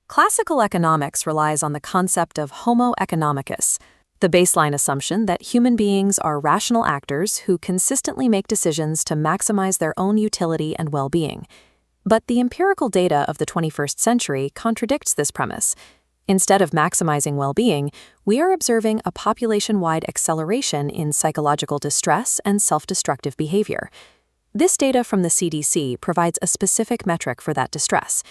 Classical economics relies on the concept of homo economicus, the baseline assumption that human beings are rational actors who consistently make decisions to maximize their own utility and well-being. But the empirical data of the 21st century contradicts this premise. Instead of maximizing well-being, we are observing a population-wide acceleration in psychological distress and self-destructive behavior. This data from the CDC provides a specific metric for that distress.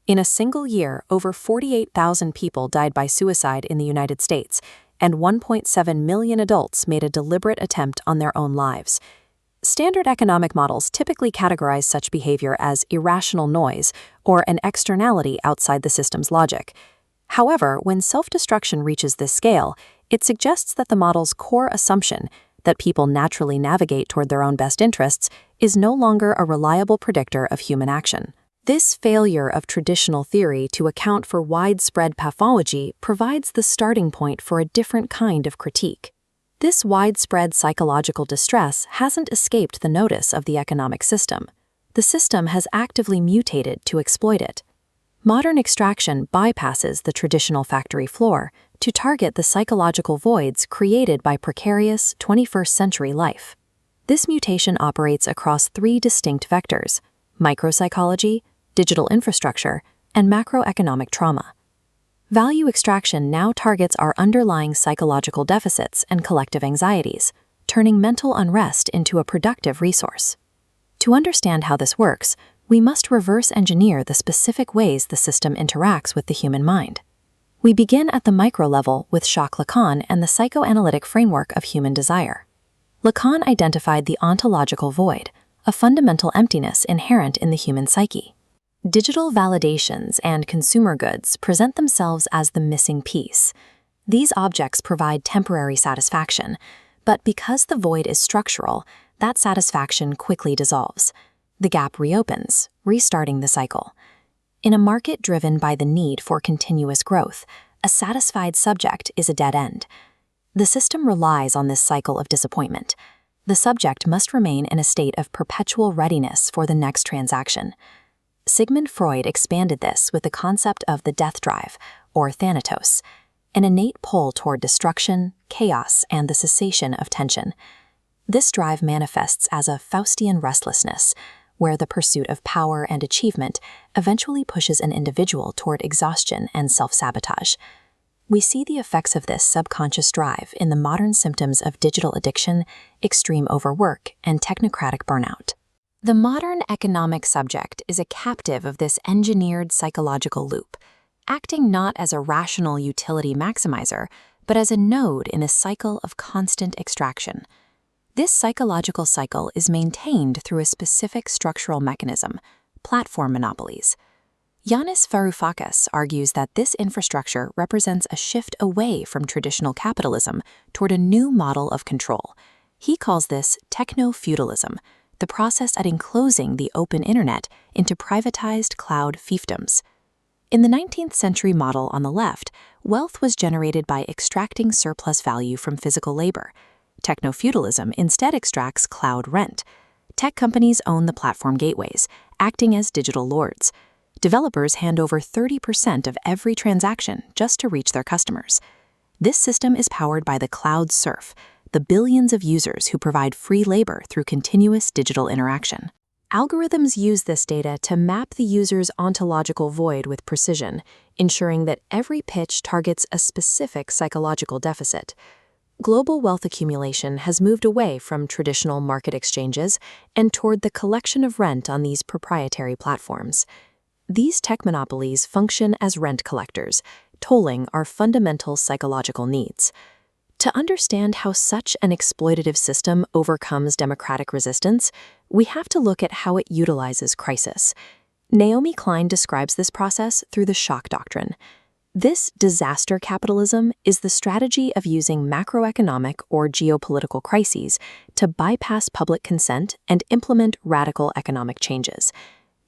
In a single year, over 48,000 people died by suicide in the United States, and 1.7 million adults made a deliberate attempt on their own lives. Standard economic models typically categorize such behavior as irrational noise or an externality outside the system's logic. However, when self-destruction reaches this scale, it suggests that the model's core assumption, that people naturally navigate toward their own best interests, is no longer a reliable predictor of human action. This failure of traditional theory to account for widespread pathology provides the starting point for a different kind of critique. This widespread psychological distress hasn't escaped the notice of the economic system. The system has actively mutated to exploit it. Modern extraction bypasses the traditional factory floor to target the psychological voids created by precarious 21st century life. This mutation operates across three distinct vectors: micropsychology, digital infrastructure, and macroeconomic trauma. Value extraction now targets our underlying psychological deficits and collective anxieties, turning mental unrest into a productive resource. To understand how this works, we must reverse engineer the specific ways the system interacts with the human mind. We begin at the micro level with Jacques Lacan and the psychoanalytic framework of human desire. Lacan identified the ontological void, a fundamental emptiness inherent in the human psyche. Digital validations and consumer goods present themselves as the missing piece. These objects provide temporary satisfaction, but because the void is structural, that satisfaction quickly dissolves. The gap reopens, restarting the cycle. In a market driven by the need for continuous growth, a satisfied subject is a dead end. The system relies on this cycle of disappointment. The subject must remain in a state of perpetual readiness for the next transaction. Sigmund Freud expanded this with the concept of the death drive, or thanatos, an innate pull toward destruction, chaos, and the cessation of tension. This drive manifests as a Faustian restlessness, where the pursuit of power and achievement eventually pushes an individual toward exhaustion and self-sabotage. We see the effects of this subconscious drive in the modern symptoms of digital addiction, extreme overwork, and technocratic burnout. The modern economic subject is a captive of this engineered psychological loop, acting not as a rational utility maximizer, but as a node in a cycle of constant extraction. This psychological cycle is maintained through a specific structural mechanism: platform monopolies. Yanis Varoufakis argues that this infrastructure represents a shift away from traditional capitalism toward a new model of control. He calls this techno-feudalism, the process at enclosing the open internet into privatized cloud fiefdoms. In the 19th century model on the left, wealth was generated by extracting surplus value from physical labor. Techno-feudalism instead extracts cloud rent. Tech companies own the platform gateways, acting as digital lords. Developers hand over 30% of every transaction just to reach their customers. This system is powered by the cloud serf, the billions of users who provide free labor through continuous digital interaction. Algorithms use this data to map the user's ontological void with precision, ensuring that every pitch targets a specific psychological deficit. Global wealth accumulation has moved away from traditional market exchanges and toward the collection of rent on these proprietary platforms. These tech monopolies function as rent collectors, tolling our fundamental psychological needs. To understand how such an exploitative system overcomes democratic resistance, we have to look at how it utilizes crisis. Naomi Klein describes this process through the shock doctrine. This disaster capitalism is the strategy of using macroeconomic or geopolitical crises to bypass public consent and implement radical economic changes.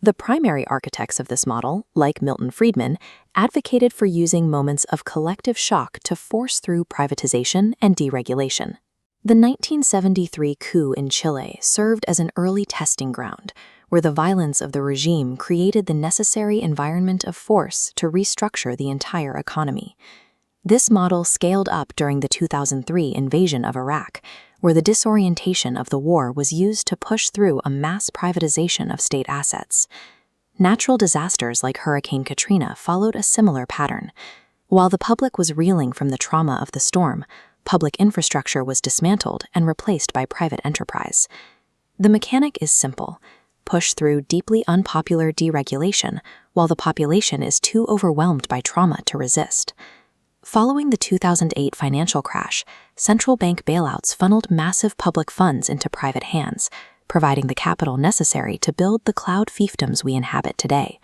The primary architects of this model, like Milton Friedman, advocated for using moments of collective shock to force through privatization and deregulation. The 1973 coup in Chile served as an early testing ground, where the violence of the regime created the necessary environment of force to restructure the entire economy. This model scaled up during the 2003 invasion of Iraq, where the disorientation of the war was used to push through a mass privatization of state assets. Natural disasters like Hurricane Katrina followed a similar pattern. While the public was reeling from the trauma of the storm, public infrastructure was dismantled and replaced by private enterprise. The mechanic is simple: push through deeply unpopular deregulation while the population is too overwhelmed by trauma to resist. Following the 2008 financial crash, central bank bailouts funneled massive public funds into private hands, providing the capital necessary to build the cloud fiefdoms we inhabit today.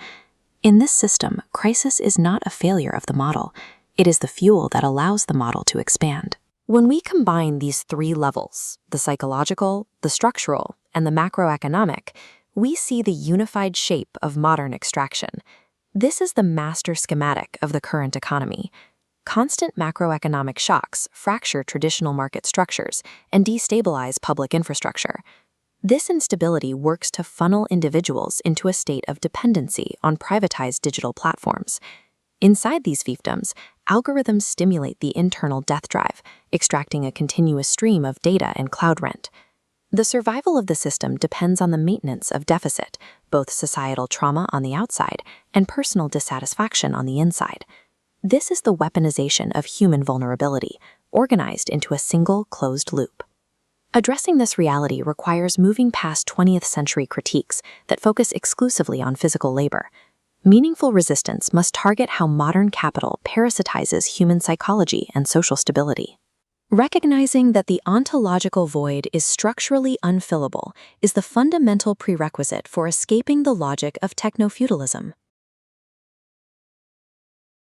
In this system, crisis is not a failure of the model. It is the fuel that allows the model to expand. When we combine these three levels, the psychological, the structural, and the macroeconomic, we see the unified shape of modern extraction. This is the master schematic of the current economy. Constant macroeconomic shocks fracture traditional market structures and destabilize public infrastructure. This instability works to funnel individuals into a state of dependency on privatized digital platforms. Inside these fiefdoms, algorithms stimulate the internal death drive, extracting a continuous stream of data and cloud rent. The survival of the system depends on the maintenance of deficit, both societal trauma on the outside and personal dissatisfaction on the inside. This is the weaponization of human vulnerability, organized into a single closed loop. Addressing this reality requires moving past 20th century critiques that focus exclusively on physical labor. Meaningful resistance must target how modern capital parasitizes human psychology and social stability. Recognizing that the ontological void is structurally unfillable is the fundamental prerequisite for escaping the logic of techno-feudalism.